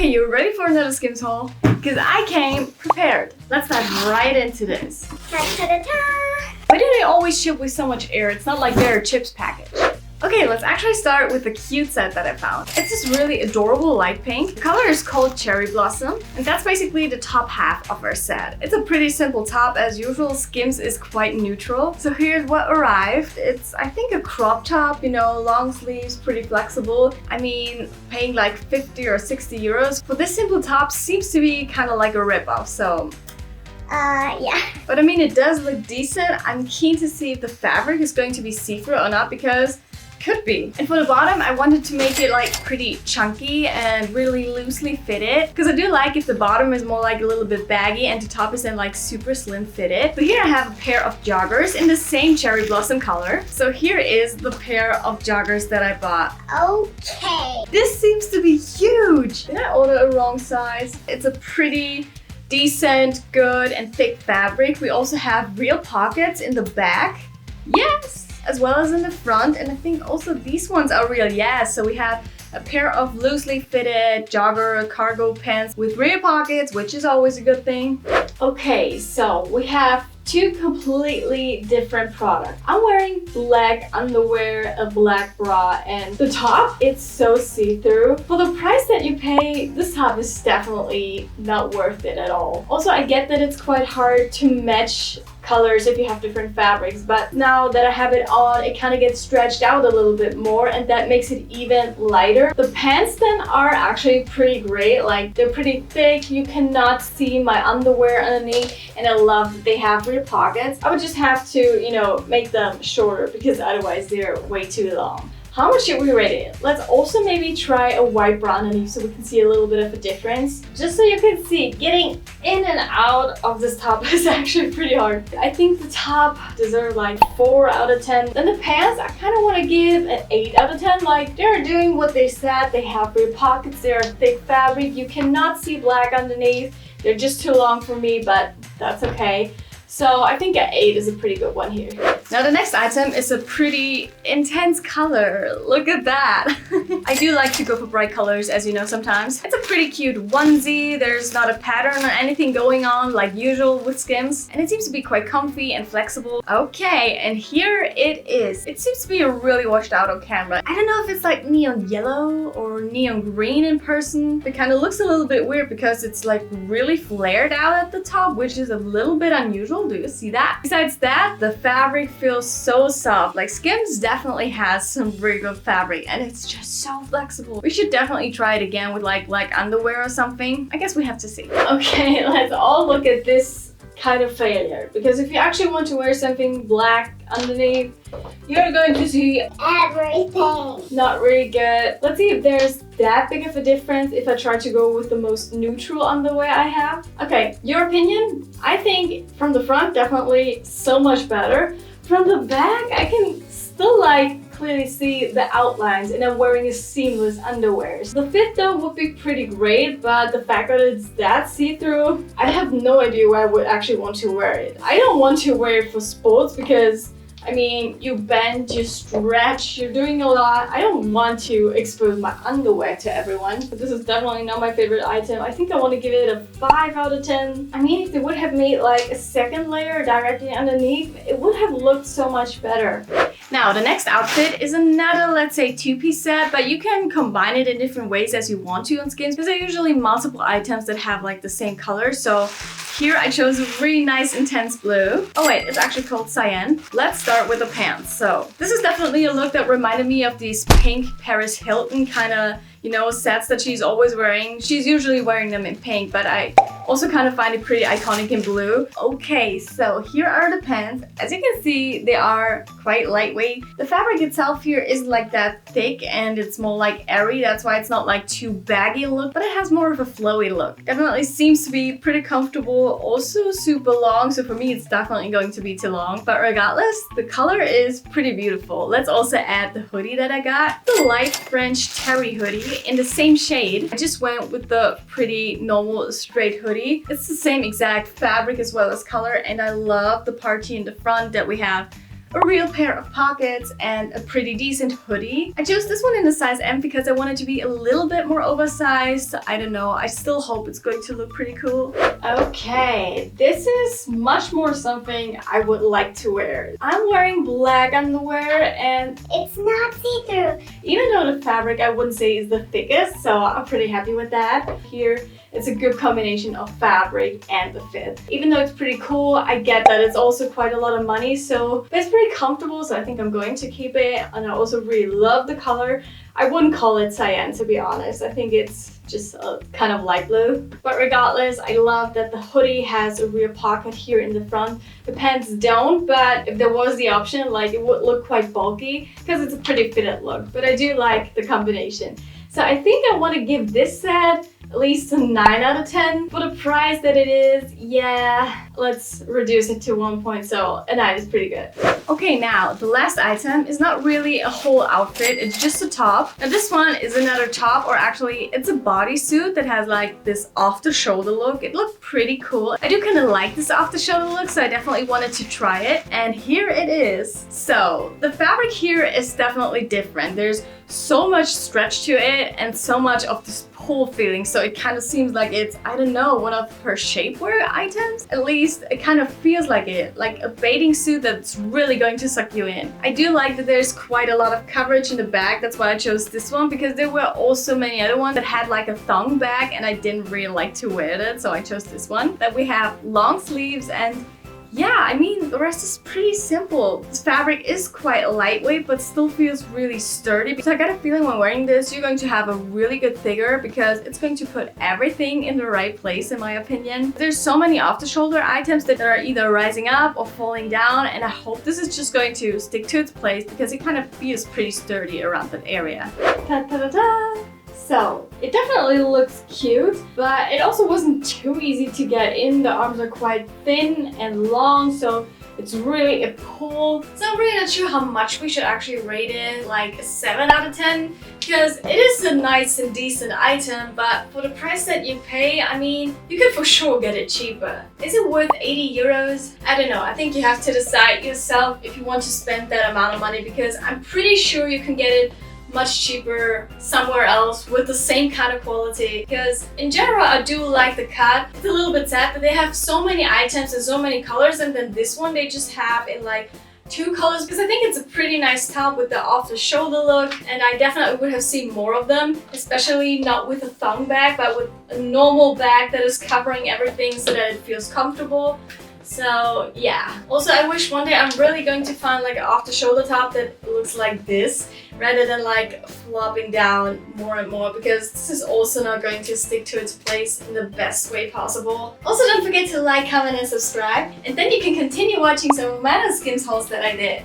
Okay, you ready for another Skims haul? Because I came prepared. Let's dive right into this. Ta-ta-ta-ta. Why do they always ship with so much air? It's not like they're a chips package. Okay, let's actually start with the cute set that I found. It's this really adorable light pink. The color is called Cherry Blossom, and that's basically the top half of our set. It's a pretty simple top. As usual, Skims is quite neutral. So here's what arrived. It's, I think, a crop top, you know, long sleeves, pretty flexible. I mean, paying like 50 or 60 euros for this simple top seems to be kind of like a ripoff, so Yeah. but I mean, it does look decent. I'm keen to see if the fabric is going to be see-through or not, because could be. And for the bottom, I wanted to make it like pretty chunky and really loosely fitted, because I do like if the bottom is more like a little bit baggy and the top is then like super slim fitted. But here I have a pair of joggers in the same cherry blossom color. So here is the pair of joggers that I bought. Okay. This seems to be huge. Did I order a wrong size? It's a pretty decent, good and thick fabric. We also have real pockets in the back. Yes! As well as in the front, and I think also these ones are real. Yeah, so we have a pair of loosely fitted jogger cargo pants with rear pockets, which is always a good thing. Okay, so we have two completely different products. I'm wearing black underwear, a black bra, and the top, it's so see-through. For the price that you pay, this top is definitely not worth it at all. Also, I get that it's quite hard to match colors if you have different fabrics, but now that I have it on, it kind of gets stretched out a little bit more, and that makes it even lighter. The pants then are actually pretty great. Like, they're pretty thick, you cannot see my underwear underneath, and I love that they have rear pockets. I would just have to, you know, make them shorter, because otherwise they're way too long. How much should we rate it? Let's also maybe try a white bra underneath so we can see a little bit of a difference. Just so you can see, getting in and out of this top is actually pretty hard. I think the top deserves like 4 out of 10. Then the pants, I kind of want to give an 8 out of 10. Like, they're doing what they said. They have rear pockets, they're thick fabric. You cannot see black underneath. They're just too long for me, but that's okay. So I think an 8 is a pretty good one here. Now the next item is a pretty intense color. Look at that. I do like to go for bright colors, as you know, sometimes. It's a pretty cute onesie. There's not a pattern or anything going on like usual with Skims. And it seems to be quite comfy and flexible. Okay, and here it is. It seems to be really washed out on camera. I don't know if it's like neon yellow or neon green in person. It kind of looks a little bit weird because it's like really flared out at the top, which is a little bit unusual. Do you see that? Besides that, the fabric feels so soft. Like, Skims definitely has some very good fabric, and it's just so flexible. We should definitely try it again with like underwear or something. I guess we have to see. Okay, let's all look at this kind of failure, because if you actually want to wear something black underneath, you're going to see everything. Not really good. Let's see if there's that big of a difference if I try to go with the most neutral underwear I have. Okay, your opinion? I think from the front, definitely so much better. From the back, I can still like clearly see the outlines, and I'm wearing a seamless underwear. The fit though would be pretty great, but the fact that it's that see-through, I have no idea why I would actually want to wear it. I don't want to wear it for sports because, I mean, you bend, you stretch, you're doing a lot. I don't want to expose my underwear to everyone. But this is definitely not my favorite item. I think I want to give it a 5 out of 10. I mean, if they would have made like a second layer directly underneath, it would have looked so much better. Now, the next outfit is another, let's say, 2-piece set, but you can combine it in different ways as you want to on Skims, because there are usually multiple items that have like the same color. So here I chose a really nice intense blue. Oh wait, it's actually called Cyan. Let's start with the pants. So this is definitely a look that reminded me of these pink Paris Hilton kind of, you know, sets that she's always wearing. She's usually wearing them in pink, but I also kind of find it pretty iconic in blue. Okay, so here are the pants. As you can see, they are quite lightweight. The fabric itself here isn't like that thick, and it's more like airy. That's why it's not like too baggy look, but it has more of a flowy look. Definitely seems to be pretty comfortable. Also super long, so for me it's definitely going to be too long. But regardless, the color is pretty beautiful. Let's also add the hoodie that I got. The light French terry hoodie in the same shade. I just went with the pretty normal straight hoodie. It's the same exact fabric as well as color, and I love the party in the front that we have a real pair of pockets, and a pretty decent hoodie. I chose this one in a size M because I wanted to be a little bit more oversized. I don't know, I still hope it's going to look pretty cool. Okay, this is much more something I would like to wear. I'm wearing black underwear and It's not see-through. even though the fabric I wouldn't say is the thickest, so I'm pretty happy with that. Here, it's a good combination of fabric and the fit. Even though it's pretty cool, I get that it's also quite a lot of money, so it's pretty comfortable, so I think I'm going to keep it. And I also really love the color. I wouldn't call it cyan, to be honest. I think it's just a kind of light blue. But regardless, I love that the hoodie has a rear pocket here in the front. The pants don't, but if there was the option, like, it would look quite bulky because it's a pretty fitted look. But I do like the combination. So I think I want to give this set at least a 9 out of 10. For the price that it is, yeah, let's reduce it to 1 point, so a 9 is pretty good. Okay, now the last item is not really a whole outfit, it's just a top. And this one is another top, or actually it's a bodysuit that has like this off-the-shoulder look. It looked pretty cool. I do kind of like this off-the-shoulder look, so I definitely wanted to try it. And here it is. So the fabric here is definitely different. There's so much stretch to it and so much of this pull feeling, so it kind of seems like it's, I don't know, one of her shapewear items. At least it kind of feels like it, like a bathing suit that's really going to suck you in. I do like that there's quite a lot of coverage in the back. That's why I chose this one, because there were also many other ones that had like a thong back and I didn't really like to wear it, so I chose this one. That we have long sleeves, and yeah, I mean, the rest is pretty simple. This fabric is quite lightweight, but still feels really sturdy. So I got a feeling when wearing this, you're going to have a really good figure because it's going to put everything in the right place, in my opinion. There's so many off-the-shoulder items that are either rising up or falling down, and I hope this is just going to stick to its place because it kind of feels pretty sturdy around that area. Ta-ta-ta-ta! So, it definitely looks cute, but it also wasn't too easy to get in. The arms are quite thin and long, so it's really a pull. So I'm really not sure how much we should actually rate it, like a 7 out of 10, because it is a nice and decent item, but for the price that you pay, I mean, you could for sure get it cheaper. Is it worth 80 euros? I don't know. I think you have to decide yourself if you want to spend that amount of money, because I'm pretty sure you can get it much cheaper somewhere else with the same kind of quality. Because in general, I do like the cut. It's a little bit sad that they have so many items and so many colors, and then this one they just have in like 2 colors, because I think it's a pretty nice top with the off-the-shoulder look, and I definitely would have seen more of them, especially not with a thong bag, but with a normal bag that is covering everything so that it feels comfortable. So yeah. Also, I wish one day I'm really going to find like an off-the-shoulder top that looks like this, rather than like flopping down more and more, because this is also not going to stick to its place in the best way possible. Also, don't forget to like, comment and subscribe, and then you can continue watching some of my other SKIMS hauls that I did.